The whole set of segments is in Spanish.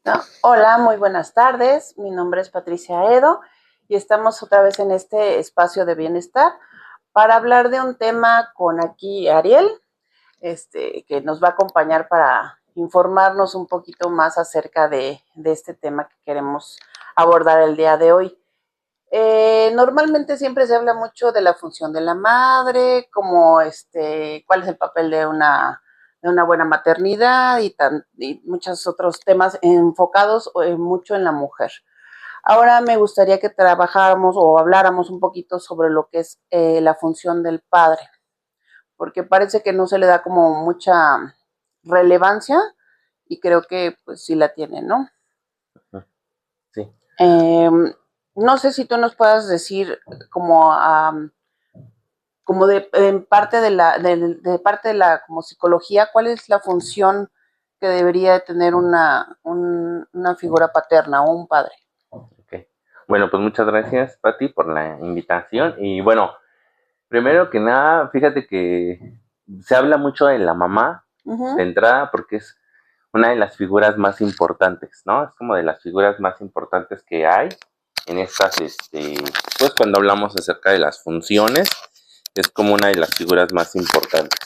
¿No? Hola, muy buenas tardes. Mi nombre es Patricia Edo y estamos otra vez en este espacio de bienestar para hablar de un tema con aquí Ariel, que nos va a acompañar para informarnos un poquito más acerca de este tema que queremos abordar el día de hoy. Normalmente siempre se habla mucho de la función de la madre, como cuál es el papel de una buena maternidad y muchos otros temas enfocados mucho en la mujer. Ahora me gustaría que trabajáramos o habláramos un poquito sobre lo que es la función del padre, porque parece que no se le da como mucha relevancia y creo que pues sí la tiene, ¿no? Sí, Eh, no sé si tú nos puedas decir como como en parte de parte de la como psicología, ¿cuál es la función que debería de tener una figura paterna o un padre? ok. Bueno, pues muchas gracias, Pati, por la invitación. Y bueno, primero que nada, fíjate que se habla mucho de la mamá Uh -huh. de entrada porque es una de las figuras más importantes, ¿no? Es como de las figuras más importantes que hay en estas, pues cuando hablamos acerca de las funciones, es como una de las figuras más importantes.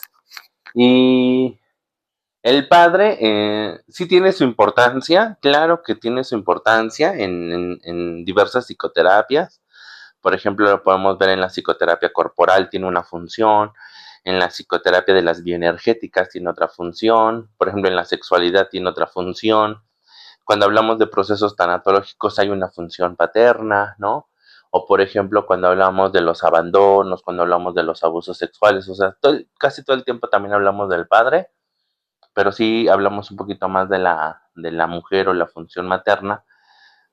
Y el padre sí tiene su importancia, claro que tiene su importancia en diversas psicoterapias. Por ejemplo, lo podemos ver en la psicoterapia corporal, tiene una función, en la psicoterapia de las bioenergéticas tiene otra función, por ejemplo, en la sexualidad tiene otra función. Cuando hablamos de procesos tanatológicos hay una función paterna, ¿no? O por ejemplo, cuando hablamos de los abandonos, cuando hablamos de los abusos sexuales, o sea, casi todo el tiempo también hablamos del padre, pero sí hablamos un poquito más de la mujer o la función materna,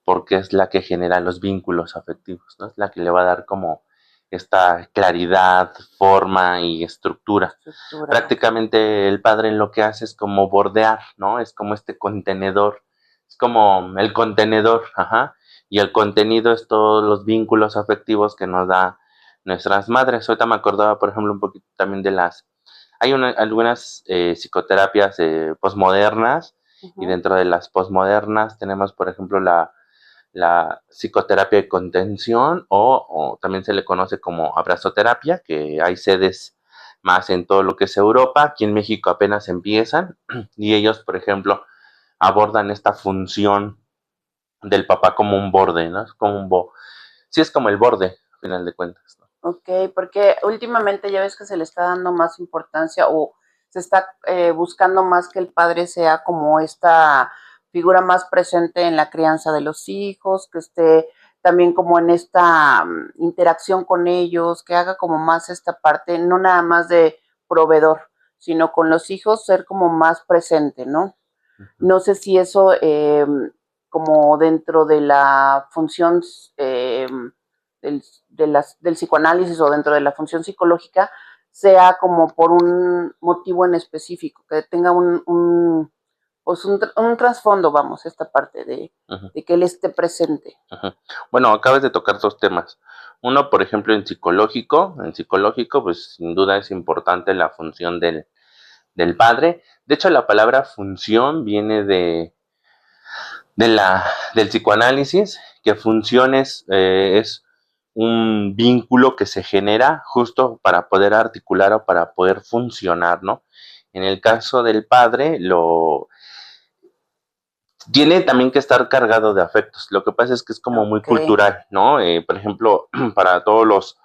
porque es la que genera los vínculos afectivos, ¿no? Es la que le va a dar como esta claridad, forma y estructura. Estructura, ok. Prácticamente el padre lo que hace es como bordear, ¿no? Es como este contenedor, es como el contenedor, ajá, y el contenido es todos los vínculos afectivos que nos da nuestras madres. Ahorita me acordaba, por ejemplo, un poquito también de algunas psicoterapias posmodernas, Uh y -huh. dentro de las posmodernas tenemos, por ejemplo, la psicoterapia de contención o también se le conoce como abrazoterapia, que hay sedes más en todo lo que es Europa. Aquí en México apenas empiezan y ellos, por ejemplo, abordan esta función del papá como un borde, ¿no? Es como sí, es como el borde, al final de cuentas, ¿no? Ok, porque últimamente ya ves que se le está dando más importancia o se está buscando más que el padre sea como esta figura más presente en la crianza de los hijos, que esté también como en esta interacción con ellos, que haga como más esta parte, no nada más de proveedor, sino con los hijos ser como más presente, ¿no? Ujú. No sé si eso como dentro de la función del psicoanálisis o dentro de la función psicológica sea como por un motivo en específico, que tenga pues un trasfondo, vamos, esta parte Ujú. de que él esté presente. Ujú. Bueno, acabas de tocar dos temas. Uno, por ejemplo, en psicológico, pues sin duda es importante la función del padre. De hecho, la palabra función viene del psicoanálisis, que función es un vínculo que se genera justo para poder articular o para poder funcionar, ¿no? En el caso del padre, tiene también que estar cargado de afectos. Lo que pasa es que es como muy Ok, cultural, ¿no? Por ejemplo, para todos los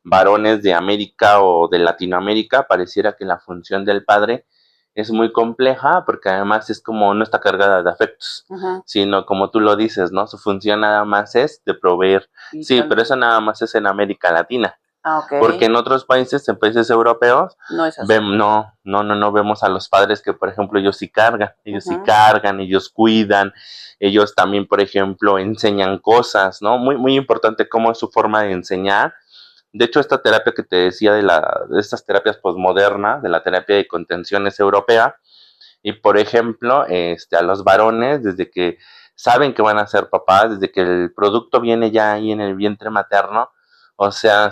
varones de América o de Latinoamérica, pareciera que la función del padre es muy compleja porque además es como no está cargada de afectos, uh-huh. sino como tú lo dices, ¿no? Su función nada más es de proveer. Y Sí, pero tan, eso nada más es en América Latina. ah, ok, Porque en países europeos, no es así. no vemos a los padres que, por ejemplo, ellos sí Uh-huh. cargan, ellos cuidan, ellos también, por ejemplo, enseñan cosas, ¿no? Muy, muy importante cómo es su forma de enseñar. De hecho, esta terapia que te decía de estas terapias posmodernas, de la terapia de contención es europea, y por ejemplo, a los varones, desde que saben que van a ser papás, desde que el producto viene ya ahí en el vientre materno, o sea,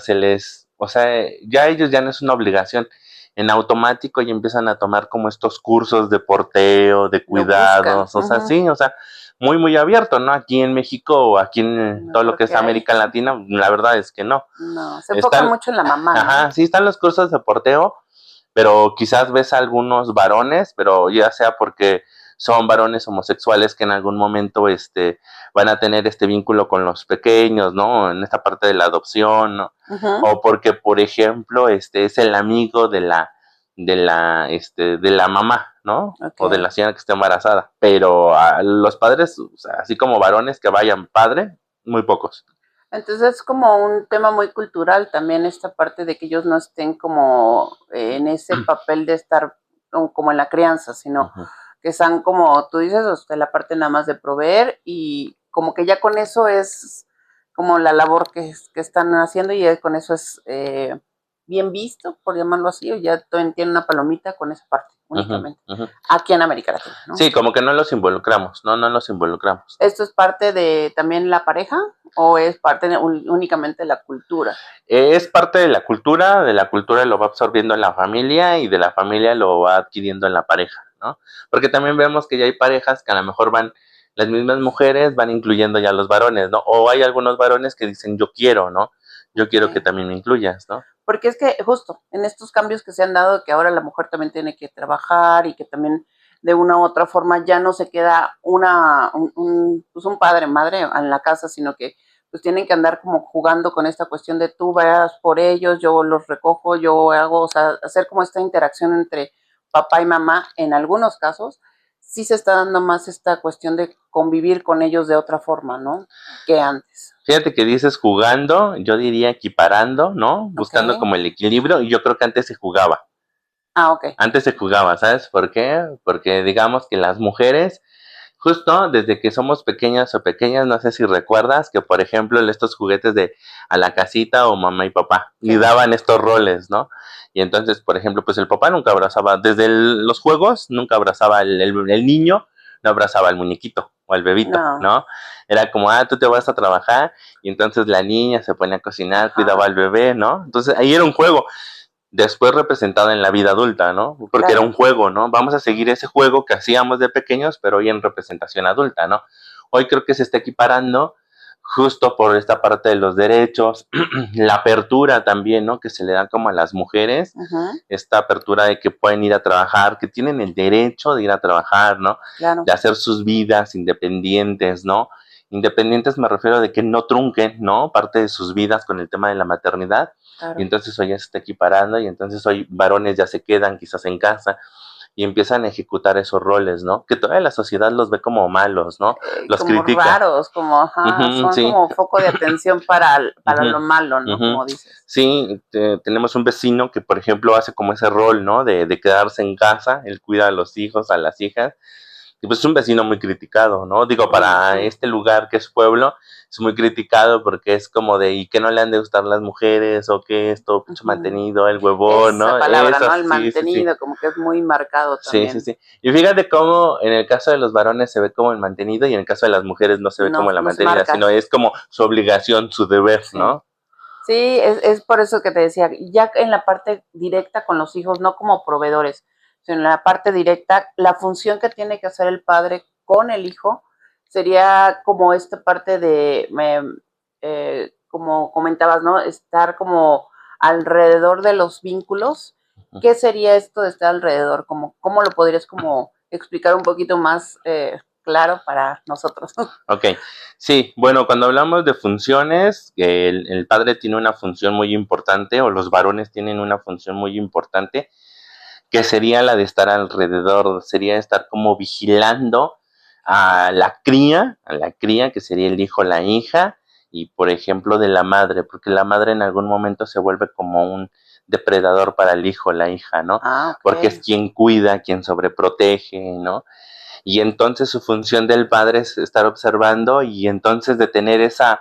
o sea, ya ellos ya no es una obligación, en automático y empiezan a tomar como estos cursos de porteo, de Lo buscan. cuidados, o sea, Uh-huh. sí, o sea, muy, muy abierto, ¿no? Aquí en México o aquí en No todo lo creo que es que hay. América Latina, la verdad es que no. No, se enfoca mucho en la mamá, ¿no? Ajá, sí están los cursos de porteo, pero quizás ves a algunos varones, pero ya sea porque son varones homosexuales que en algún momento van a tener este vínculo con los pequeños, ¿no? En esta parte de la adopción, ¿no? O porque, por ejemplo, es el amigo de la mamá, ¿no? O de la señora que está embarazada. Pero a los padres, o sea, así como varones que vayan padre, muy pocos. Entonces es como un tema muy cultural también esta parte de que ellos no estén como en ese papel de estar como en la crianza, sino que están como tú dices, o sea, la parte nada más de proveer y como que ya con eso es como la labor que están haciendo y con eso es bien visto, por llamarlo así, o ya tienen una palomita con esa parte únicamente. Aquí en América Latina, ¿no? Sí, como que no los involucramos, no los involucramos. ¿Esto es parte de también la pareja o es parte únicamente de la cultura? Es parte de la cultura lo va absorbiendo en la familia y de la familia lo va adquiriendo en la pareja, ¿no? Porque también vemos que ya hay parejas que a lo mejor las mismas mujeres van incluyendo ya a los varones, ¿no? O hay algunos varones que dicen yo quiero, ¿no? Yo quiero que también me incluyas, ¿no? Porque es que justo en estos cambios que se han dado, que ahora la mujer también tiene que trabajar y que también de una u otra forma ya no se queda pues un padre, madre en la casa, sino que pues tienen que andar como jugando con esta cuestión de tú vayas por ellos, yo los recojo, yo hago, o sea, hacer como esta interacción entre papá y mamá en algunos casos, sí se está dando más esta cuestión de convivir con ellos de otra forma, ¿no? Que antes. Fíjate que dices jugando, yo diría equiparando, ¿no? Buscando como el equilibrio, y yo creo que antes se jugaba. Ah, ok. Antes se jugaba, ¿sabes por qué? Porque digamos que las mujeres, justo desde que somos pequeñas o pequeñas, no sé si recuerdas que, por ejemplo, estos juguetes de a la casita o mamá y papá, y daban estos roles, ¿no? Y entonces, por ejemplo, pues el papá nunca abrazaba, desde los juegos, nunca abrazaba el niño, no abrazaba al muñequito o al bebito, ¿no? Era como, tú te vas a trabajar, y entonces la niña se ponía a cocinar, cuidaba al bebé, ¿no? Entonces ahí era un juego. Después representado en la vida adulta, ¿no? Porque era un juego, ¿no? Vamos a seguir ese juego que hacíamos de pequeños, pero hoy en representación adulta, ¿no? Hoy creo que se está equiparando justo por esta parte de los derechos, la apertura también, ¿no? Que se le da como a las mujeres, esta apertura de que pueden ir a trabajar, que tienen el derecho de ir a trabajar, ¿no? Claro. De hacer sus vidas independientes, ¿no? Independientes me refiero de que no trunquen, ¿no? Parte de sus vidas con el tema de la maternidad. Claro. Y entonces hoy ya se está equiparando y entonces hoy varones ya se quedan quizás en casa y empiezan a ejecutar esos roles, ¿no? Que toda la sociedad los ve como malos, ¿no? Los como critica. Raros, como, son como foco de atención para lo malo, ¿no? Como dices. Sí, tenemos un vecino que, por ejemplo, hace como ese rol, ¿no? De quedarse en casa, él cuida a los hijos, a las hijas, y pues es un vecino muy criticado, ¿no? Digo, para este lugar que es pueblo, es muy criticado porque es como de, ¿y qué no le han de gustar las mujeres? ¿O qué esto? Pinche mantenido, el huevón, ¿no? Esa palabra, ¿no? El mantenido, como que es muy marcado también. Sí. Y fíjate cómo en el caso de los varones se ve como el mantenido y en el caso de las mujeres no se ve como la mantenida, sino es como su obligación, su deber, ¿no? Sí, es por eso que te decía, ya en la parte directa con los hijos, no como proveedores, sino en la parte directa, la función que tiene que hacer el padre con el hijo sería como esta parte de, como comentabas, ¿no? Estar como alrededor de los vínculos. ¿Qué sería esto de estar alrededor? ¿Cómo lo podrías como explicar un poquito más claro para nosotros? Ok, sí, bueno, cuando hablamos de funciones, el padre tiene una función muy importante o los varones tienen una función muy importante que sería la de estar alrededor, sería estar como vigilando a la cría que sería el hijo, la hija, y por ejemplo de la madre, porque la madre en algún momento se vuelve como un depredador para el hijo, la hija, ¿no? Porque es quien cuida, quien sobreprotege, ¿no? Y entonces su función del padre es estar observando y entonces de tener esa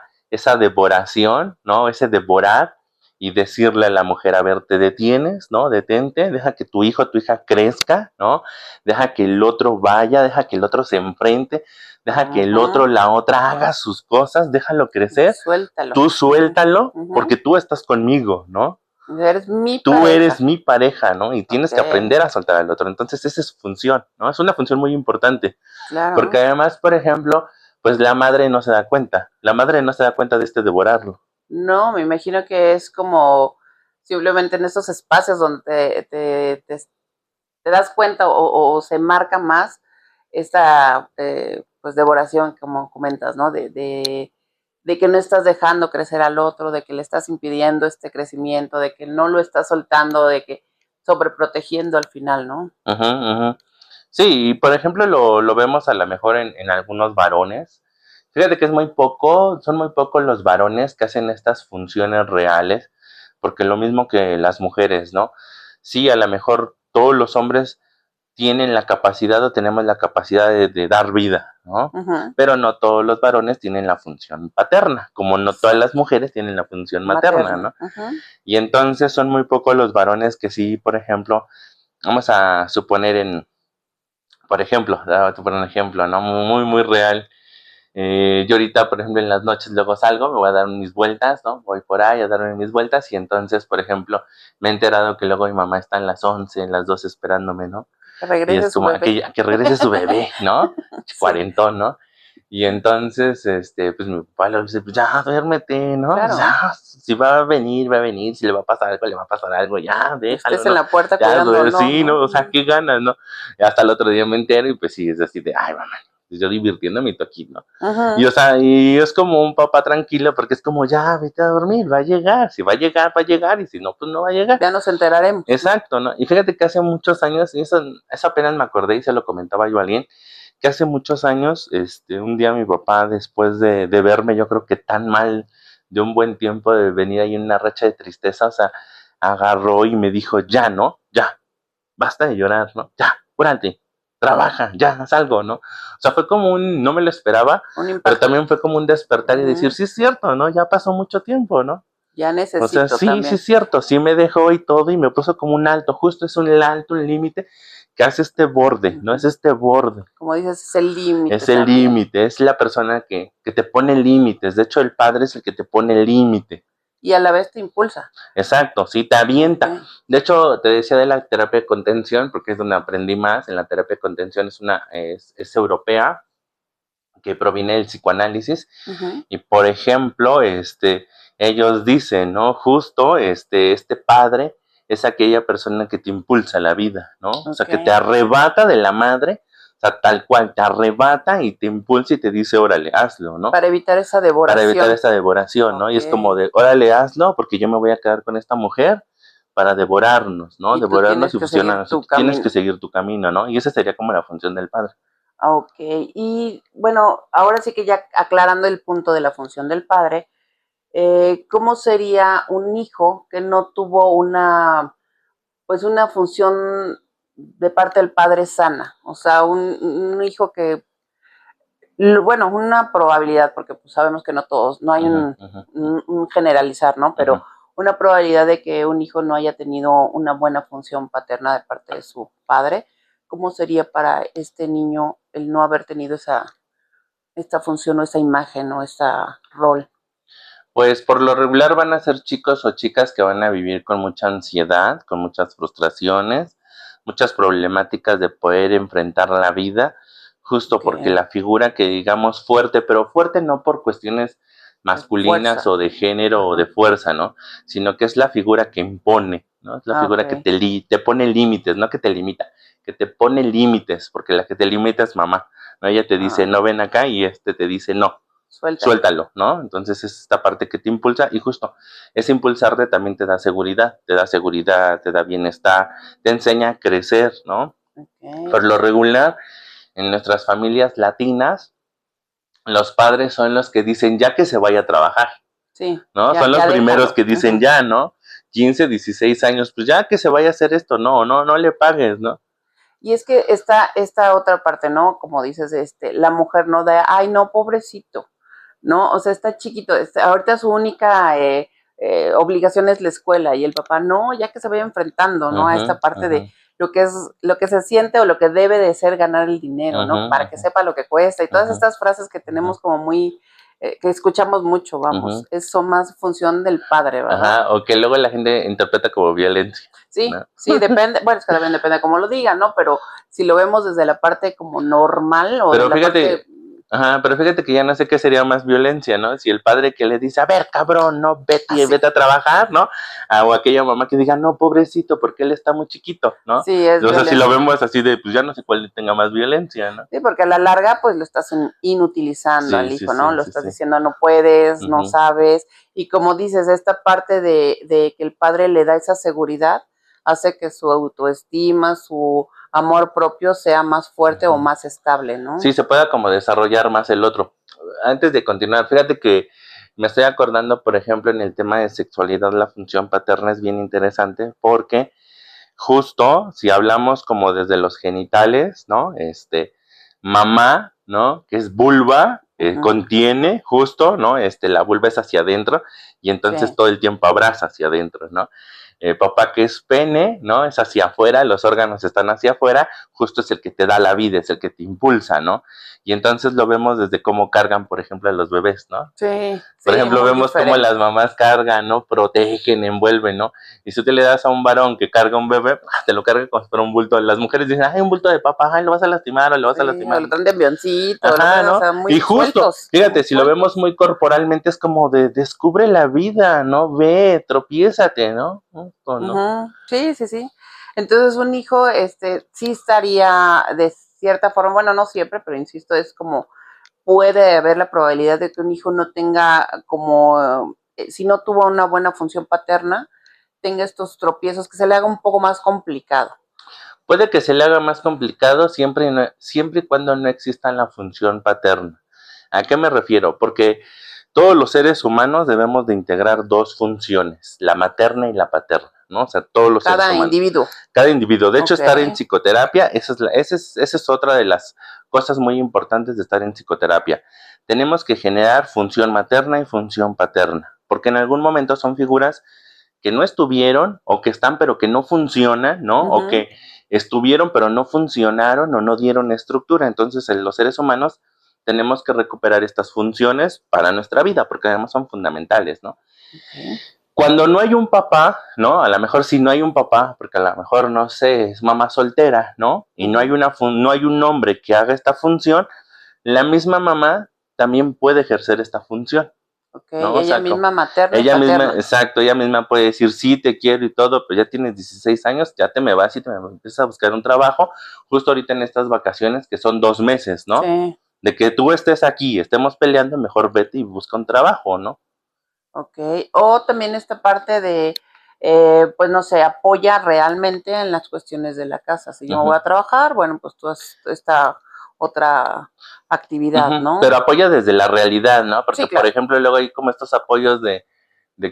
devoración, ¿no? Ese devorar y decirle a la mujer, a ver, te detienes, ¿no? Detente, deja que tu hijo o tu hija crezca, ¿no? Deja que el otro vaya, deja que el otro se enfrente, deja que el otro, la otra haga sus cosas, déjalo crecer. Suéltalo. Tú suéltalo porque tú estás conmigo, ¿no? Eres mi Tú pareja. eres mi pareja, ¿no? Y tienes que Ok, aprender a soltar al otro. Entonces, esa es su función, ¿no? Es una función muy importante. Porque claro. además, por ejemplo, pues la madre no se da cuenta. La madre no se da cuenta de devorarlo. No, me imagino que es como simplemente en esos espacios donde te das cuenta o se marca más esta pues devoración, como comentas, ¿no? De que no estás dejando crecer al otro, de que le estás impidiendo este crecimiento, de que no lo estás soltando, de que sobreprotegiendo al final, ¿no? Ujú, ujú. Sí, y por ejemplo lo vemos a lo mejor en algunos varones. Fíjate que es muy poco, son muy pocos los varones que hacen estas funciones reales, porque lo mismo que las mujeres, ¿no? Sí, a lo mejor todos los hombres tienen la capacidad o tenemos la capacidad de dar vida, ¿no? Ujú, Pero no todos los varones tienen la función paterna, como no todas las mujeres tienen la función materna, materna. ¿no? Ujú. Y entonces son muy pocos los varones que sí, por ejemplo, vamos a suponer por ejemplo, te voy a poner un ejemplo, ¿no? Muy, muy real. Yo ahorita, por ejemplo, en las noches luego salgo, me voy a dar mis vueltas, ¿no? Voy por ahí a darme mis vueltas y entonces, por ejemplo, me he enterado que luego mi mamá está en las 11, en las 12 esperándome, ¿no? Que Y es regrese su como bebé. a que regrese su bebé, ¿no? Sí, Cuarentón, ¿no? Y entonces, pues mi papá le dice, pues ya, duérmete, ¿no? Pues claro. ya, si va a venir, si le va a pasar algo, le va a pasar algo, ya, déjalo, Estés en ¿no? la puerta Ya, cuidándolo, sí, ¿no? ¿no? O sea, qué ganas, ¿no? Y hasta el otro día me entero y pues sí, es así de, ay, mamá, pues yo divirtiéndome y tú aquí, ¿no? Y Ujú. o sea, y es como un papá tranquilo porque es como, ya, vete a dormir, va a llegar, si va a llegar, y si no, pues no va a llegar. Ya nos enteraremos. Exacto, ¿no? Y fíjate que hace muchos años, y eso apenas me acordé y se lo comentaba yo a alguien, que hace muchos años, un día mi papá, después de verme, yo creo que tan mal, de un buen tiempo, de venir ahí en una racha de tristeza, o sea, agarró y me dijo, ya, ¿no? Ya, basta de llorar, ¿no? Ya, cúrate, trabaja, ya, haz algo, ¿no? O sea, fue como no me lo esperaba, Un pero impacto. también fue como un despertar y decir, Ujú. sí es cierto, ¿no? Ya pasó mucho tiempo, ¿no? Ya O sea, necesito sí, sí también. es cierto, sí me dejó y todo y me puso como un alto, justo es un alto, un límite que hace este borde, ¿no? Es Ujú. este borde, Como dices, es el límite es el también. límite, es la persona que te pone límites, de hecho el padre es el que te pone el límite, Y a la vez te impulsa. exacto, sí, te avienta. Okay. De hecho, te decía de la terapia de contención, porque es donde aprendí más, en la terapia de contención es europea, que proviene del psicoanálisis, Ujú. y por ejemplo, ellos dicen, ¿no? Justo, este padre es aquella persona que te impulsa la vida, ¿no? O sea, que te Okay. arrebata de la madre, o sea, tal cual, te arrebata y te impulsa y te dice, órale, hazlo, ¿no? Para evitar esa Para evitar devoración. esa devoración, ¿no? Y es como Okay. de, órale, hazlo, porque yo me voy a quedar con esta mujer para devorarnos, ¿no? Y tú Devorarnos tienes y que seguir fusionarnos, y tu tú tienes que camino. seguir tu camino, ¿no? Y esa sería como la función del padre. Ok. Y bueno, ahora sí que ya aclarando el punto de la función del padre, ¿cómo sería un hijo que no tuvo pues una función de parte del padre sana? O sea, un hijo que, bueno, una probabilidad, porque pues sabemos que no todos, no hay Uh -huh, uh -huh, un generalizar, ¿no? uh Pero -huh. una probabilidad de que un hijo no haya tenido una buena función paterna de parte de su padre. ¿Cómo sería para este niño el no haber tenido esta función o esa imagen o esa rol? Pues por lo regular van a ser chicos o chicas que van a vivir con mucha ansiedad, con muchas frustraciones, muchas problemáticas de poder enfrentar la vida, justo porque Que la figura que digamos fuerte, pero fuerte no por cuestiones de masculinas fuerza. o de género o de Ajá. fuerza, ¿no? Sino que es la figura que impone, ¿no? Es la Ah, ok. figura que te pone límites, no que te limita, que te pone límites, porque la que te limita es mamá, ¿no? Ella te dice, Ah, no ven acá y te dice, no, suéltalo. suéltalo, ¿no? Entonces es esta parte que te impulsa y justo ese impulsarte también te da bienestar, te enseña a crecer, ¿no? Por Ok. lo regular, en nuestras familias latinas, los padres son los que dicen ya que se vaya a trabajar, Sí, ¿no? ya, Son los ya primeros déjalo. que dicen Ujú. ya, ¿no? 15, 16 años, pues ya que se vaya a hacer esto, no le pagues, ¿no? Y es que está esta otra parte, ¿no? Como dices, la mujer no da, ay, no, pobrecito, ¿no? O sea, está chiquito, ahorita su única obligación es la escuela y el papá, no, ya que se vaya enfrentando, ¿no? A Ujú, esta parte ujú, de lo que se siente o lo que debe de ser ganar el dinero, ujú, ¿no? Para que ujú, sepa lo que cuesta y todas ujú, estas frases que ujú, tenemos como muy que escuchamos mucho, vamos, eso más función del padre, ¿verdad? Ajá, o que luego la gente interpreta como violencia. Sí, ¿no? sí, depende, bueno, es que también depende de cómo lo digan, ¿no? Pero si lo vemos desde la parte como normal o Pero de la fíjate, parte... ajá, pero fíjate que ya no sé qué sería más violencia, ¿no? Si el padre que le dice, a ver, cabrón, no, Así. vete a trabajar, ¿no? O aquella mamá que diga, no, pobrecito, porque él está muy chiquito, ¿no? Sí, es O sea, si violencia. lo vemos así de, pues ya no sé cuál tenga más violencia, ¿no? Sí, porque a la larga, pues lo estás inutilizando al hijo, ¿no? Lo estás diciendo, no puedes, no sabes. Y como dices, esta parte de que el padre le da esa seguridad hace que su autoestima, su amor propio sea más fuerte o más estable, ¿no? Sí, se pueda como desarrollar más el otro. Antes de continuar, fíjate que me estoy acordando, por ejemplo, en el tema de sexualidad, la función paterna es bien interesante porque justo si hablamos como desde los genitales, ¿no? Mamá, ¿no? Que es vulva, contiene justo, ¿no? La vulva es hacia adentro y entonces todo el tiempo abraza hacia adentro, ¿no? Papá, que es pene, ¿no? Es hacia afuera, los órganos están hacia afuera, justo es el que te da la vida, es el que te impulsa, ¿no? Y entonces lo vemos desde cómo cargan, por ejemplo, a los bebés, ¿no? Sí. Por ejemplo, vemos cómo las mamás cargan, ¿no? Protegen, envuelven, ¿no? Y si tú le das a un varón que carga un bebé, te lo carga como si fuera un bulto. Las mujeres dicen, ay, un bulto de papá, ay, lo vas a lastimar o lo vas a lastimar. O lo traen de avioncito, ajá, ¿no? O sea, muy y justo, sueltos, fíjate, si lo vemos muy corporalmente, es como de descubre la vida, ¿no? Ve, tropiézate, ¿no? ¿no? Sí, sí, sí. Entonces un hijo, sí estaría de cierta forma, bueno, no siempre, pero insisto, es como puede haber la probabilidad de que un hijo no tenga como, si no tuvo una buena función paterna, tenga estos tropiezos que se le haga un poco más complicado. Puede que se le haga más complicado siempre y cuando no exista la función paterna. ¿A qué me refiero? Porque todos los seres humanos debemos de integrar dos funciones, la materna y la paterna, ¿no? O sea, todos los seres humanos. Cada individuo. De hecho, estar en psicoterapia, esa es otra de las cosas muy importantes de estar en psicoterapia. Tenemos que generar función materna y función paterna, porque en algún momento son figuras que no estuvieron o que están pero que no funcionan, ¿no? O que estuvieron pero no funcionaron o no dieron estructura. Entonces, los seres humanos tenemos que recuperar estas funciones para nuestra vida, porque además son fundamentales, ¿no? Cuando no hay un papá, ¿no? A lo mejor si no hay un papá, porque a lo mejor, no sé, es mamá soltera, ¿no? Y no hay un hombre que haga esta función, la misma mamá también puede ejercer esta función. ¿no? Y ella misma materna ella misma, exacto, ella misma puede decir, sí, te quiero y todo, pero ya tienes 16 años, ya te me vas y te me empiezas a buscar un trabajo, justo ahorita en estas vacaciones, que son 2 meses, ¿no? Sí. De que tú estés aquí, estemos peleando, mejor vete y busca un trabajo, ¿no? Ok, o también esta parte de, pues no sé, apoya realmente en las cuestiones de la casa. Si yo me voy a trabajar, bueno, pues tú haces esta otra actividad, ¿no? Pero apoya desde la realidad, ¿no? Porque, sí, claro. por ejemplo, luego hay como estos apoyos de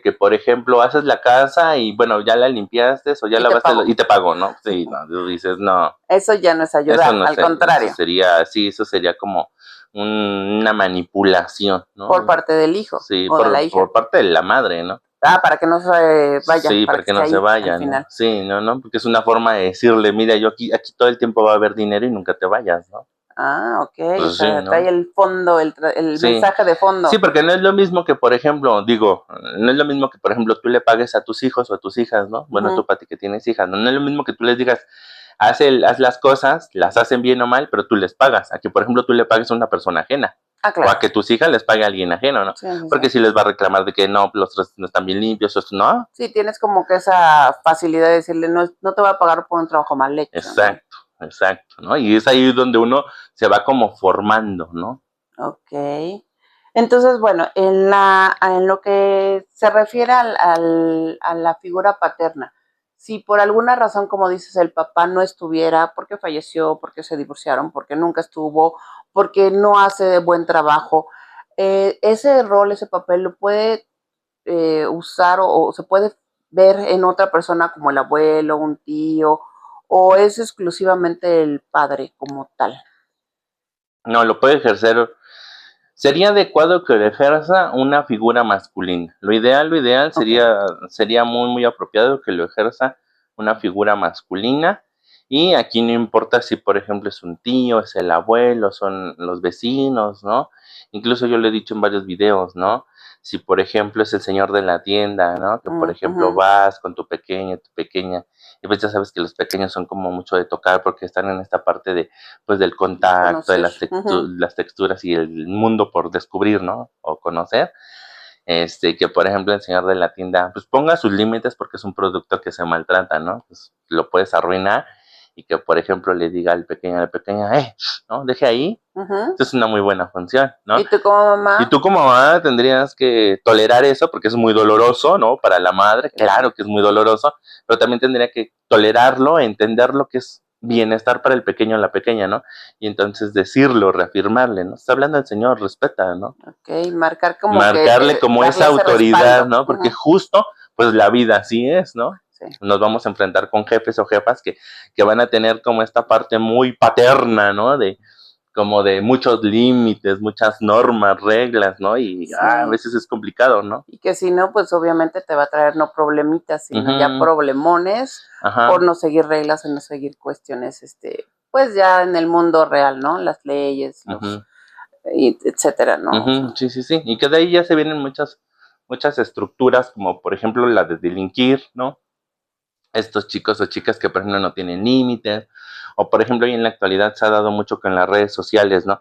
que, por ejemplo, haces la casa y, bueno, ya la limpiaste o ya lavaste y te pago, ¿no? Sí, no, tú dices, no. Eso ya no es ayudar, no al contrario. Eso sería como una manipulación, ¿no? Por parte del hijo. Sí, o de la hija. por parte de la madre, ¿no? Para que no se vaya. Sí, para que no se vaya, ¿no? Sí, no, porque es una forma de decirle, mira, yo aquí todo el tiempo va a haber dinero y nunca te vayas, ¿no? Ah, ok, pues o sea, sí, trae el fondo, el mensaje de fondo. Sí, porque no es lo mismo que, por ejemplo, no es lo mismo que, por ejemplo, tú le pagues a tus hijos o a tus hijas, ¿no? Bueno, tú, Pati, que tienes hijas, ¿no? No es lo mismo que tú les digas, haz las cosas, las hacen bien o mal, pero tú les pagas. A que, por ejemplo, tú le pagues a una persona ajena. Claro. O a que tus hijas les pague a alguien ajeno, ¿no? Sí, porque si les va a reclamar de que no, los tres no están bien limpios, ¿no? Sí, tienes como que esa facilidad de decirle, no te voy a pagar por un trabajo mal hecho. Exacto. ¿no? Exacto, ¿no? Y es ahí donde uno se va como formando, ¿no? Ok. Entonces, bueno, en lo que se refiere a la figura paterna, si por alguna razón, como dices, el papá no estuviera, porque falleció, porque se divorciaron, porque nunca estuvo, porque no hace buen trabajo, ese rol, ese papel lo puede usar o se puede ver en otra persona como el abuelo, un tío, o es exclusivamente el padre como tal. No, lo puede ejercer. Sería adecuado que lo ejerza una figura masculina. Lo ideal sería muy, muy apropiado que lo ejerza una figura masculina Y aquí no importa si, por ejemplo, es un tío, es el abuelo, son los vecinos, ¿no? Incluso yo lo he dicho en varios videos, ¿no? Si, por ejemplo, es el señor de la tienda, ¿no? Que, por ejemplo, Ujú. vas con tu pequeña, y pues ya sabes que los pequeños son como mucho de tocar porque están en esta parte de, pues, del contacto, de Conocer. Ujú. las texturas y el mundo por descubrir, ¿no? O conocer. Que por ejemplo el señor de la tienda, pues ponga sus límites porque es un producto que se maltrata, ¿no? Pues lo puedes arruinar y que por ejemplo le diga al pequeño, a la pequeña, ¿no? Deje ahí. Ujú. Esto es una muy buena función, ¿no? ¿Y tú como Y mamá? tú como mamá tendrías que tolerar eso porque es muy doloroso, ¿no? Para la madre, claro que es muy doloroso, pero también tendría que tolerarlo, entender lo que es bienestar para el pequeño o la pequeña, ¿no? Y entonces decirlo, reafirmarle, ¿no? Está hablando el Señor, respeta, ¿no? Ok, marcar como que Marcarle como esa darle ese autoridad, respaldo. ¿no? Porque Ujú. justo, pues la vida así es, ¿no? Sí. Nos vamos a enfrentar con jefes o jefas que van a tener como esta parte muy paterna, ¿no? De como de muchos límites, muchas normas, reglas, ¿no? Y a Sí. veces es complicado, ¿no? Y que si no, pues obviamente te va a traer no problemitas, sino ya Ujú, problemones por ajá, no seguir reglas o no seguir cuestiones, pues ya en el mundo real, ¿no? Las leyes, ujú, etcétera, ¿no? O ujú, sea, sí, sí, sí. Y que de ahí ya se vienen muchas estructuras, como por ejemplo la de delinquir, ¿no? Estos chicos o chicas que por ejemplo no tienen límites, o por ejemplo hoy en la actualidad se ha dado mucho con las redes sociales, ¿no?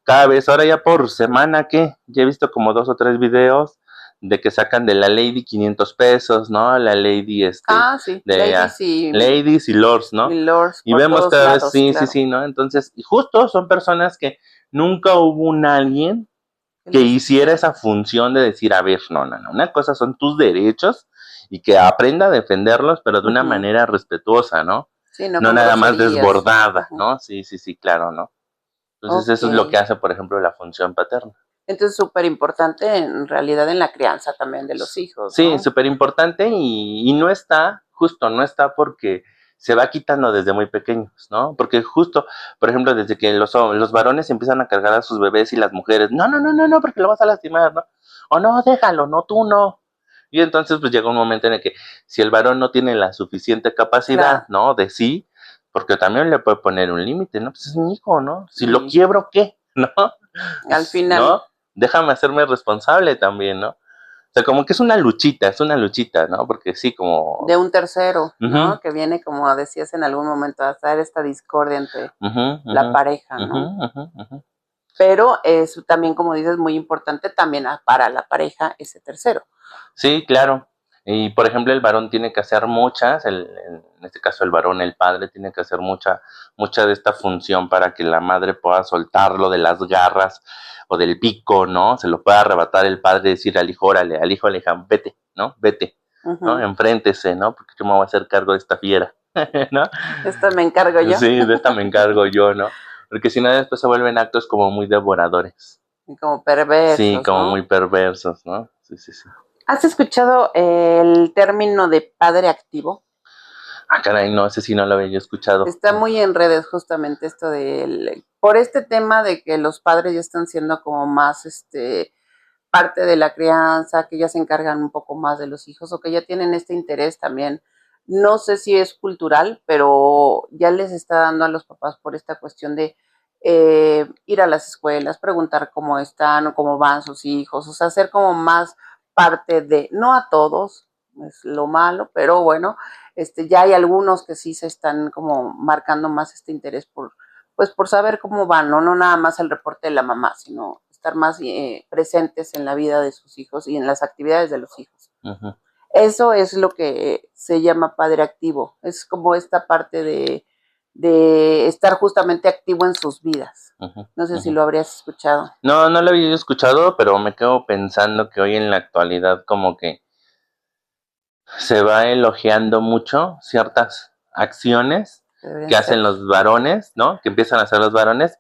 Cada vez, ahora ya por semana que ya he visto como 2 o 3 videos de que sacan de la Lady 500 pesos, ¿no? La Lady sí, de ladies Ladies y Lords, y ¿no? lords Y por vemos todos cada vez, lados, sí, sí, claro. sí, ¿no? Entonces, y justo son personas que nunca hubo un alguien Que que les, hiciera esa función de decir, a ver, no, no, no, una cosa son tus derechos y que aprenda a defenderlos, pero de una ujú. manera respetuosa, ¿no? Sí, no No con nada más groserías. desbordada, Ujú. ¿no? Sí, sí, sí, claro, ¿no? Entonces Ok. eso es lo que hace, por ejemplo, la función paterna. Entonces, súper importante en realidad en la crianza también de los hijos, Sí, ¿no? súper importante y no está, justo, no está porque se va quitando desde muy pequeños, ¿no? Porque justo, por ejemplo, desde que los varones empiezan a cargar a sus bebés y las mujeres, no, no, no, no, no, porque lo vas a lastimar, ¿no? O no, déjalo, no, tú no. Y entonces pues llega un momento en el que si el varón no tiene la suficiente capacidad, Claro. ¿no? De sí, porque también le puede poner un límite, ¿no? Pues es mi hijo, ¿no? Si lo Y quiebro, ¿qué? ¿No? al Pues, final ¿no? Déjame hacerme responsable también, ¿no? O sea, como que es una luchita, ¿no? Porque sí, de como... un tercero, Ujú, ¿no? Que viene, como decías en algún momento, a hacer esta discordia entre ujú, la ujú, pareja, ujú, ¿no? ujú, ujú. Pero es también, como dices, muy importante también para la pareja ese tercero. Sí, claro. Y por ejemplo, el varón tiene que hacer muchas, en este caso el varón, el padre, tiene que hacer mucha de esta función para que la madre pueda soltarlo de las garras o del pico, ¿no? Se lo pueda arrebatar el padre y decir al hijo, órale, al hijo le digan, vete, ¿no? Vete, ¿no? Ujú. Enfréntese, ¿no? Porque yo me voy a hacer cargo de esta fiera, ¿no? Esto me encargo yo. Sí, de esta me encargo yo, ¿no? Porque si no, después se vuelven actos como muy devoradores. Como Sí, perversos, como muy ¿no? perversos, ¿no? Sí, sí, sí. ¿Has escuchado el término de padre activo? Ah, caray, no, ese sí no lo había yo escuchado. Está muy en redes justamente esto por este tema de que los padres ya están siendo como más, parte de la crianza, que ya se encargan un poco más de los hijos o que ya tienen este interés también. No sé si es cultural, pero ya les está dando a los papás por esta cuestión de ir a las escuelas, preguntar cómo están o cómo van sus hijos, o sea, ser como más parte de, no a todos, es lo malo, pero bueno, ya hay algunos que sí se están como marcando más este interés pues por saber cómo van, ¿no? No nada más el reporte de la mamá, sino estar más presentes en la vida de sus hijos y en las actividades de los hijos. Ujú, Eso es lo que se llama padre activo, es como esta parte de estar justamente activo en sus vidas. ujú, No sé si ujú. lo habrías escuchado. No, no lo había yo escuchado, pero me quedo pensando que hoy en la actualidad como que se va elogiando mucho ciertas acciones Deberían que ser. hacen los varones, ¿no? Que empiezan a hacer los varones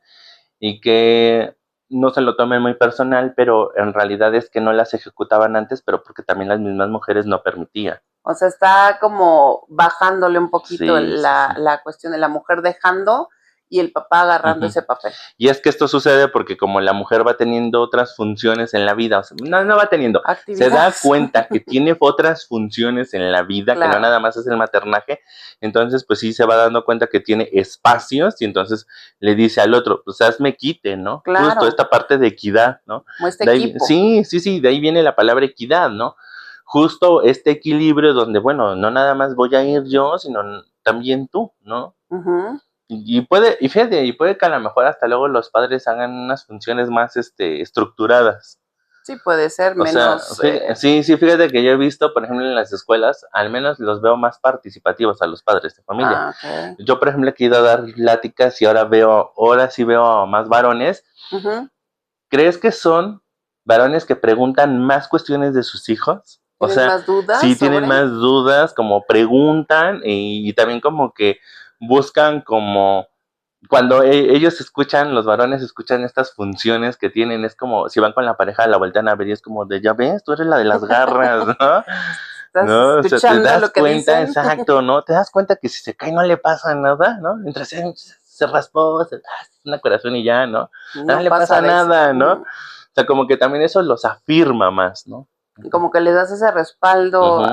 y que no se lo tomen muy personal, pero en realidad es que no las ejecutaban antes, pero porque también las mismas mujeres no permitían. O sea, está como bajándole un poquito Sí, sí, sí. la cuestión de la mujer, dejando y el papá agarrando Ujú. ese papel. Y es que esto sucede porque como la mujer va teniendo otras funciones en la vida, o sea, no va teniendo, se da Actividades. cuenta que tiene otras funciones en la vida, que no Claro, nada más es el maternaje, entonces pues sí se va dando cuenta que tiene espacios y entonces le dice al otro, pues hazme quite, ¿no? Justo claro, esta parte de equidad, ¿no? como este De ahí, equipo. sí, de ahí viene la palabra equidad, ¿no? Justo este equilibrio donde, bueno, no nada más voy a ir yo, sino también tú, ¿no? Ujú. Y fíjate, y puede que a lo mejor hasta luego los padres hagan unas funciones más estructuradas. Sí, puede ser O sea, menos, sí, fíjate que yo he visto, por ejemplo, en las escuelas, al menos los veo más participativos a los padres de familia. ok. Yo, por ejemplo, he ido a dar pláticas y ahora sí veo más varones. Ujú. ¿Crees que son varones que preguntan más cuestiones de sus hijos? O ¿Tienen sea, más dudas sí tienen sobre? más dudas, como preguntan y también como que buscan como cuando ellos escuchan, los varones escuchan estas funciones que tienen, es como si van con la pareja, la vueltan a ver y es como de, ya ves, tú eres la de las garras, ¿no? ¿Estás ¿No? O sea, te escuchando das lo que cuenta, dicen? exacto, ¿no? Te das cuenta que si se cae no le pasa nada, ¿no? Mientras se raspó, una corazón y ya, ¿no? No No le pasa pasa de eso. nada, ¿no? Mm. O sea, como que también eso los afirma más, ¿no? Como que les das ese respaldo Ujú,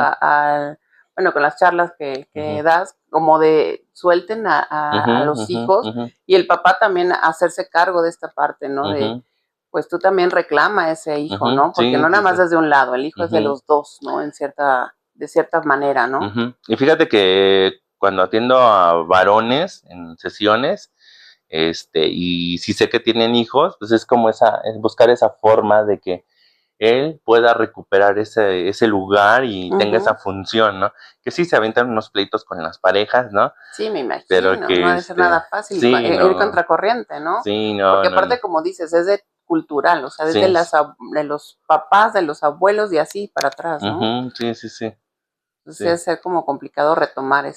bueno, con las charlas ujú, que das, como de suelten ujú, a los ujú, hijos ujú, y el papá también hacerse cargo de esta parte, ¿no? De, ujú, pues tú también reclama a ese hijo, ujú, ¿no? Porque sí, no nada sí, más sí. es de un lado, el hijo es de Ujú, los dos, ¿no? De cierta manera, ¿no? ujú. Y fíjate que cuando atiendo a varones en sesiones, y si sé que tienen hijos, pues es como es buscar esa forma de que él pueda recuperar ese lugar y tenga esa Ujú. función, ¿no? Que sí se aventan unos pleitos con las parejas, ¿no? Sí, me Pero imagino, no que ha de ser nada fácil ir no, contracorriente, ¿no? sí, no, Porque no, aparte, no. como dices, es de cultural, o sea, desde Sí, de los papás, de los abuelos y así para atrás, ¿no? ujú, sí, Entonces sí. debe ser como complicado retomar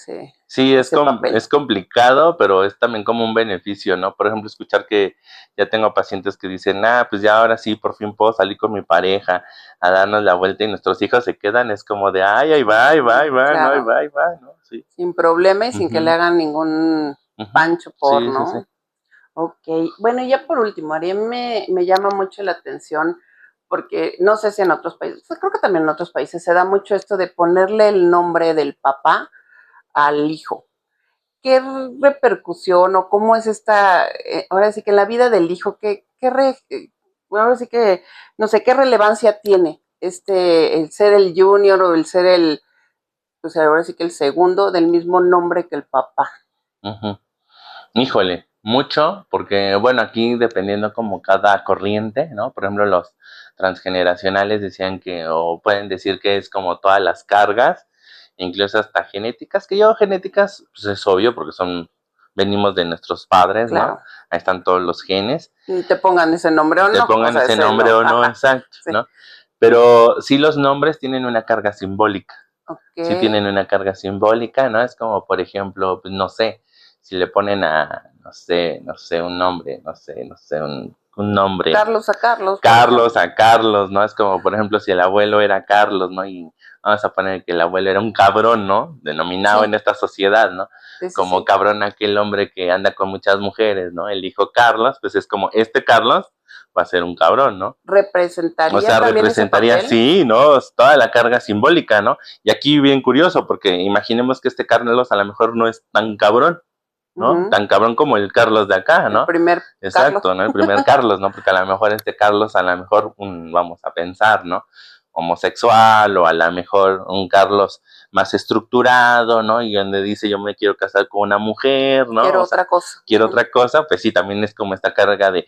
Sí, ese papel. es complicado, pero es también como un beneficio, ¿no? Por ejemplo, escuchar que ya tengo pacientes que dicen, pues ya ahora sí, por fin puedo salir con mi pareja a darnos la vuelta y nuestros hijos se quedan, es como de, ay, ahí va, no, Claro, ahí va, ¿no? Sí. sin problema y sin que le Ujú, hagan ningún ujú. pancho por, Sí. ¿no? Ok, bueno, y ya por último, Ariel, me llama mucho la atención porque no sé si en otros países, pues creo que también en otros países se da mucho esto de ponerle el nombre del papá al hijo. ¿Qué repercusión o cómo es ahora sí que en la vida del hijo, ahora sí que, no sé, qué relevancia tiene el ser el junior o el ser pues ahora sí que el segundo del mismo nombre que el papá? Ujú. Híjole, mucho, porque bueno, aquí dependiendo como cada corriente, ¿no? Por ejemplo, los transgeneracionales decían que, o pueden decir que es como todas las cargas, incluso hasta genéticas, que yo genéticas, pues es obvio, porque venimos de nuestros padres, ¿no? Claro, Ahí están todos los genes, te pongan ese nombre o te no, o pongan sea, ese ese nombre no, o no, ajá, exacto, sí, ¿no? Pero sí los nombres tienen una carga simbólica. ok, Sí tienen una carga simbólica, ¿no? Es como, por ejemplo, pues, no sé, si le ponen no sé, un nombre, un nombre, Carlos, por Carlos ejemplo, a Carlos, ¿no? Es como, por ejemplo, si el abuelo era Carlos, ¿no? Y vamos a poner que el abuelo era un cabrón, ¿no? Denominado en sí, esta sociedad, ¿no? Como sí, cabrón aquel hombre que anda con muchas mujeres, ¿no? El hijo Carlos, pues es como, este Carlos va a ser un cabrón, ¿no? O representaría sea, también ese representaría, papel. sí, ¿no? Toda la carga simbólica, ¿no? Y aquí bien curioso, porque imaginemos que este Carlos a lo mejor no es tan cabrón, ¿no? Ujú. Tan cabrón como el Carlos de acá, El ¿no? primer Carlos. Exacto, ¿no? El primer Carlos, ¿no? Porque a lo mejor este Carlos, a lo mejor, vamos a pensar, ¿no? Homosexual o a lo mejor un Carlos más estructurado, ¿no? Y donde dice yo me quiero casar con una mujer, ¿no? Quiero O sea, otra cosa. quiero Ujú. otra cosa, pues sí, también es como esta carga de,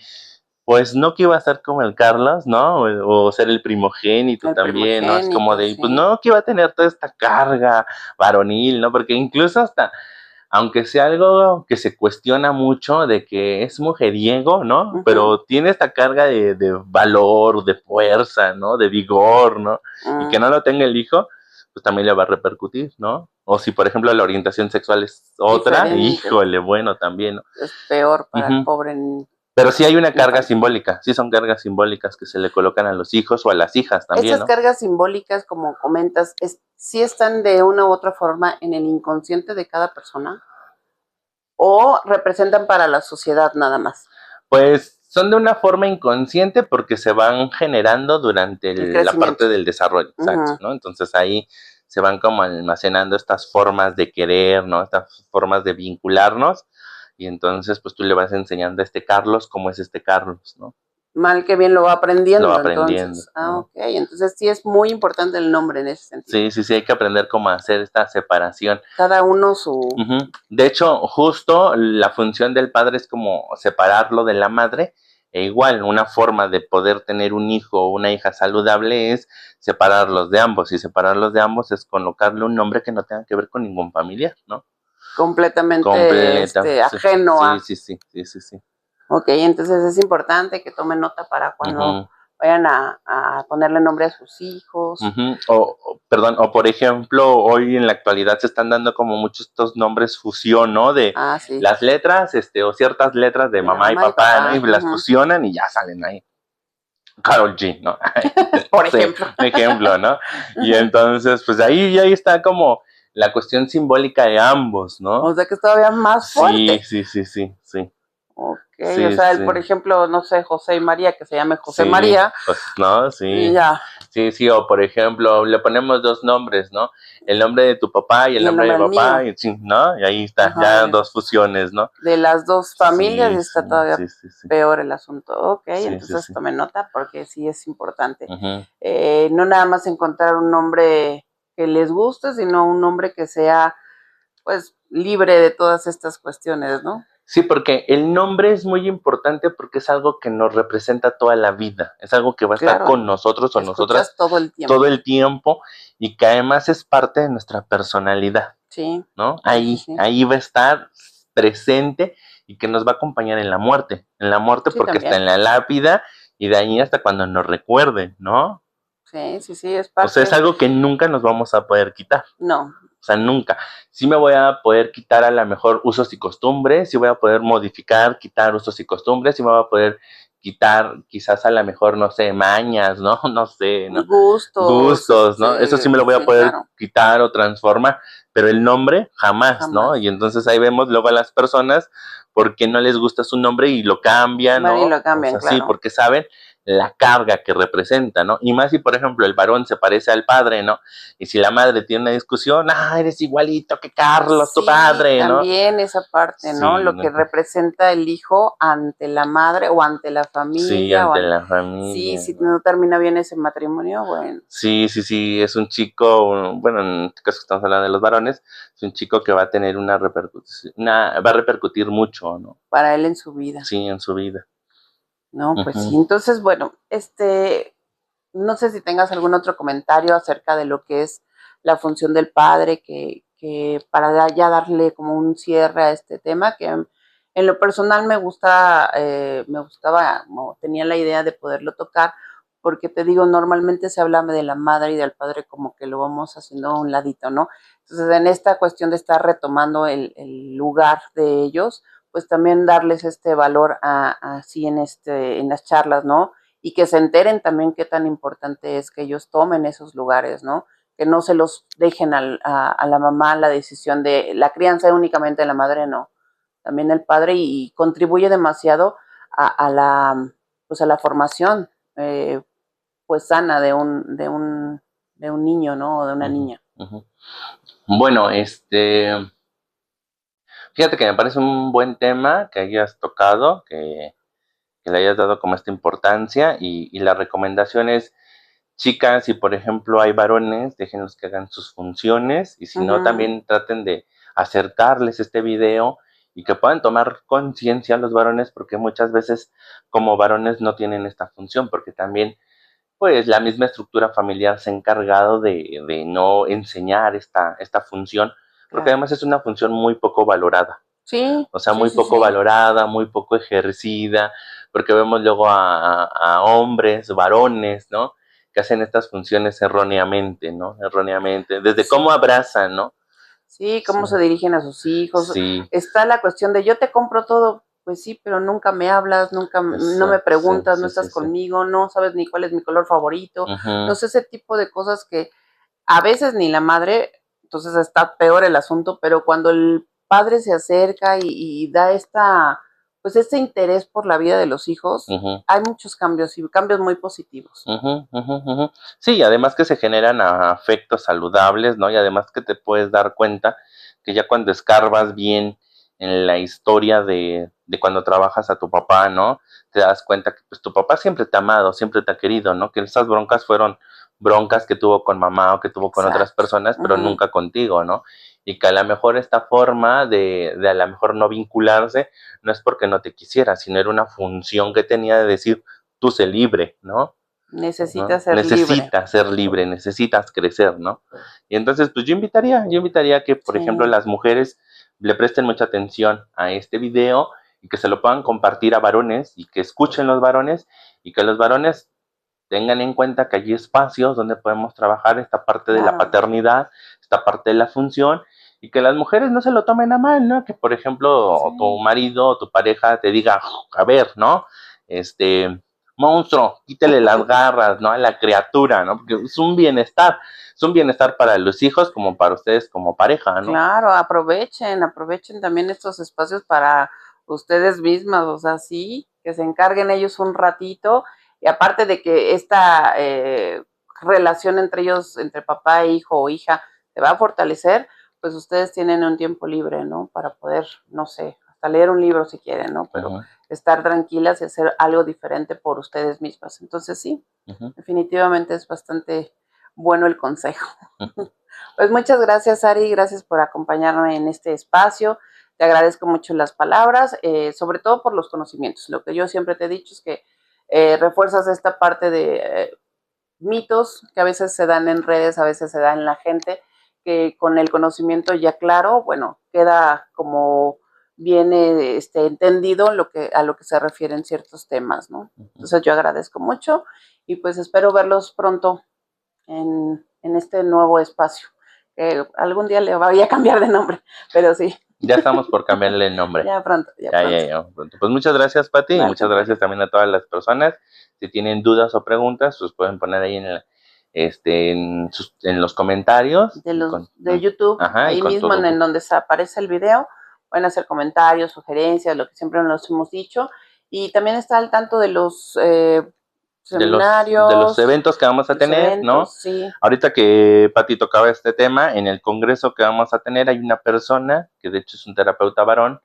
pues no que iba a ser como el Carlos, ¿no? O ser el primogénito El también, ¿no? Es como primogénito, de, pues sí. no que iba a tener toda esta carga varonil, ¿no? Porque incluso hasta, aunque sea algo que se cuestiona mucho de que es mujeriego, ¿no? Ujú. Pero tiene esta carga de valor, de fuerza, ¿no? De vigor, ¿no? Y que Mm, no lo tenga el hijo, pues también le va a repercutir, ¿no? O si, por ejemplo, la orientación sexual es otra, diferente, híjole, bueno, también, ¿no? es peor para el Ujú. pobre Pero sí hay una carga infante. simbólica, sí son cargas simbólicas que se le colocan a los hijos o a las hijas también, Estas ¿no? cargas simbólicas, como comentas, sí están de una u otra forma en el inconsciente de cada persona. o representan para la sociedad nada más? Pues son de una forma inconsciente porque se van generando durante la parte del desarrollo, exacto, ¿no? Entonces ahí se van como almacenando estas formas de querer, ¿no? Estas formas de vincularnos, y entonces pues tú le vas enseñando a este Carlos cómo es este Carlos, ¿no? Mal que bien lo va aprendiendo, Lo va aprendiendo, entonces. ¿no? Ok, entonces sí es muy importante el nombre en ese sentido. Sí, hay que aprender cómo hacer esta separación. Cada uno su... De hecho, justo la función del padre es como separarlo de la madre, e igual una forma de poder tener un hijo o una hija saludable es separarlos de ambos, y separarlos de ambos es colocarle un nombre que no tenga que ver con ningún familiar, ¿no? Completamente ajeno a... Sí. Ok, entonces es importante que tomen nota para cuando vayan a ponerle nombre a sus hijos. O por ejemplo, hoy en la actualidad se están dando como muchos estos nombres fusión, ¿no? De las letras, o ciertas letras de mamá y papá, ¿no? Y las fusionan y ya salen ahí. Karol G, ¿no? Por ejemplo. Un ejemplo, ¿no? Y entonces, pues ahí está como la cuestión simbólica de ambos, ¿no? O sea que es todavía más fuerte. Sí. Ok, o sea, por ejemplo, no sé, José y María, que se llame José María. Pues, ¿no? Sí. Ya. Sí, o por ejemplo, le ponemos dos nombres, ¿no? El nombre de tu papá y el nombre de mi papá, ¿no? Y ahí está, ya dos fusiones, ¿no? De las dos familias está todavía peor el asunto. Ok, entonces tomen nota porque sí es importante. No nada más encontrar un nombre que les guste, sino un nombre que sea, pues, libre de todas estas cuestiones, ¿no? Sí, porque el nombre es muy importante porque es algo que nos representa toda la vida, es algo que va a estar con nosotros o nosotras todo el tiempo, y que además es parte de nuestra personalidad, ¿no? Ahí va a estar presente y que nos va a acompañar en la muerte porque está en la lápida y de ahí hasta cuando nos recuerden, ¿no? Sí, es parte. O sea, es algo que nunca nos vamos a poder quitar. No. O sea, nunca. Sí me voy a poder quitar a lo mejor usos y costumbres, sí voy a poder modificar, quitar usos y costumbres, sí me voy a poder quitar quizás a lo mejor, no sé, mañas, ¿no? No sé, ¿no? Gustos, ¿no? Eso sí me lo voy a poder quitar o transformar, pero el nombre jamás, ¿no? Y entonces ahí vemos luego a las personas porque no les gusta su nombre y lo cambian, ¿no? Y lo cambian, o sea, sí, porque saben la carga que representa, ¿no? Y más si, por ejemplo, el varón se parece al padre, ¿no? Y si la madre tiene una discusión, eres igualito que Carlos, tu padre, ¿no? También esa parte, ¿no? Lo que representa el hijo ante la madre o ante la familia. Sí, ante la familia. Sí, si no termina bien ese matrimonio, bueno. Sí, es un chico, bueno, en este caso estamos hablando de los varones, es un chico que va a tener va a repercutir mucho, ¿no? Para él en su vida. Sí, en su vida. No, pues sí. Entonces, bueno, no sé si tengas algún otro comentario acerca de lo que es la función del padre, que para ya darle como un cierre a este tema, que en lo personal me gustaba, tenía la idea de poderlo tocar, porque te digo, normalmente se habla de la madre y del padre como que lo vamos haciendo a un ladito, ¿no? Entonces, en esta cuestión de estar retomando el lugar de ellos, pues también darles este valor así en las charlas, ¿no? Y que se enteren también qué tan importante es que ellos tomen esos lugares, ¿no? Que no se los dejen a la mamá la decisión de la crianza únicamente de la madre, no. También el padre y contribuye demasiado a la formación pues sana de un niño, ¿no? O de una niña. Bueno, fíjate que me parece un buen tema que hayas tocado, que le hayas dado como esta importancia, y la recomendación es, chicas, si por ejemplo hay varones, déjenlos que hagan sus funciones, y si no, también traten de acercarles este video y que puedan tomar conciencia los varones, porque muchas veces como varones no tienen esta función, porque también pues la misma estructura familiar se ha encargado de no enseñar esta función, porque además es una función muy poco valorada. Sí. O sea, muy poco valorada, muy poco ejercida, porque vemos luego a hombres, varones, ¿no? Que hacen estas funciones erróneamente, ¿no? Erróneamente. Desde cómo abrazan, ¿no? Sí, cómo se dirigen a sus hijos. Sí. Está la cuestión de yo te compro todo, pues sí, pero nunca me hablas, nunca no me preguntas, no estás conmigo, no sabes ni cuál es mi color favorito. No sé, ese tipo de cosas que a veces ni la madre, entonces está peor el asunto, pero cuando el padre se acerca y da pues este interés por la vida de los hijos, hay muchos cambios y cambios muy positivos. Sí, además que se generan afectos saludables, ¿no? Y además que te puedes dar cuenta que ya cuando escarbas bien en la historia de cuando trabajas a tu papá, ¿no? Te das cuenta que pues tu papá siempre te ha amado, siempre te ha querido, ¿no? Que esas broncas fueron broncas que tuvo con mamá o que tuvo con otras personas, pero nunca contigo, ¿no? Y que a lo mejor esta forma de a lo mejor no vincularse no es porque no te quisiera, sino era una función que tenía de decir, tú sé libre, ¿no? Necesitas ser libre. Necesitas ser libre, necesitas crecer, ¿no? Y entonces, pues yo invitaría que, por ejemplo, las mujeres le presten mucha atención a este video y que se lo puedan compartir a varones y que escuchen los varones y que los varones tengan en cuenta que hay espacios donde podemos trabajar esta parte de la paternidad, esta parte de la función, y que las mujeres no se lo tomen a mal, ¿no? Que, por ejemplo, tu marido o tu pareja te diga, a ver, ¿no? Monstruo, quítale las garras, ¿no? A la criatura, ¿no? Porque es un bienestar para los hijos como para ustedes como pareja, ¿no? Claro, aprovechen también estos espacios para ustedes mismas, o sea, sí, que se encarguen ellos un ratito, y aparte de que esta relación entre ellos, entre papá e hijo o hija, se va a fortalecer, pues ustedes tienen un tiempo libre, ¿no? Para poder, no sé, hasta leer un libro si quieren, ¿no? Pero estar tranquilas y hacer algo diferente por ustedes mismas. Entonces sí, definitivamente es bastante bueno el consejo. Pues muchas gracias, Ari, gracias por acompañarme en este espacio. Te agradezco mucho las palabras, sobre todo por los conocimientos. Lo que yo siempre te he dicho es que refuerzas esta parte de mitos que a veces se dan en redes, a veces se dan en la gente, que con el conocimiento ya claro, bueno, queda como bien entendido a lo que se refieren ciertos temas, ¿no? Entonces yo agradezco mucho y pues espero verlos pronto en este nuevo espacio. Algún día le voy a cambiar de nombre, pero sí. Ya estamos por cambiarle el nombre. Ya pronto. Pronto. Pues muchas gracias, Pati, y muchas gracias también a todas las personas. Si tienen dudas o preguntas, pues pueden poner ahí en los comentarios. De YouTube, ahí mismo en donde se aparece el video, pueden hacer comentarios, sugerencias, lo que siempre nos hemos dicho. Y también está al tanto de los seminarios, de los eventos que vamos a tener, ¿no? Sí. Ahorita que Pati tocaba este tema, en el congreso que vamos a tener hay una persona, que de hecho es un terapeuta varón,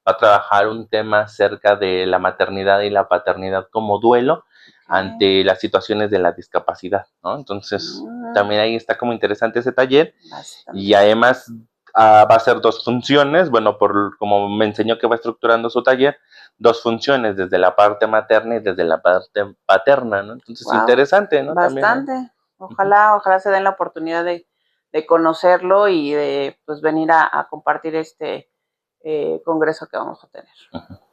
va a trabajar un tema acerca de la maternidad y la paternidad como duelo ante las situaciones de la discapacidad, ¿no? Entonces, también ahí está como interesante ese taller. Y además va a ser 2 funciones, bueno, como me enseñó que va estructurando su taller, 2 funciones, desde la parte materna y desde la parte paterna, ¿no? Entonces, interesante, ¿no? Bastante. También, ¿no? Ojalá se den la oportunidad de conocerlo y de pues venir a compartir este congreso que vamos a tener.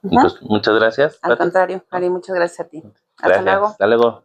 Pues, muchas gracias. Al contrario, Ari, muchas gracias a ti. Hasta luego.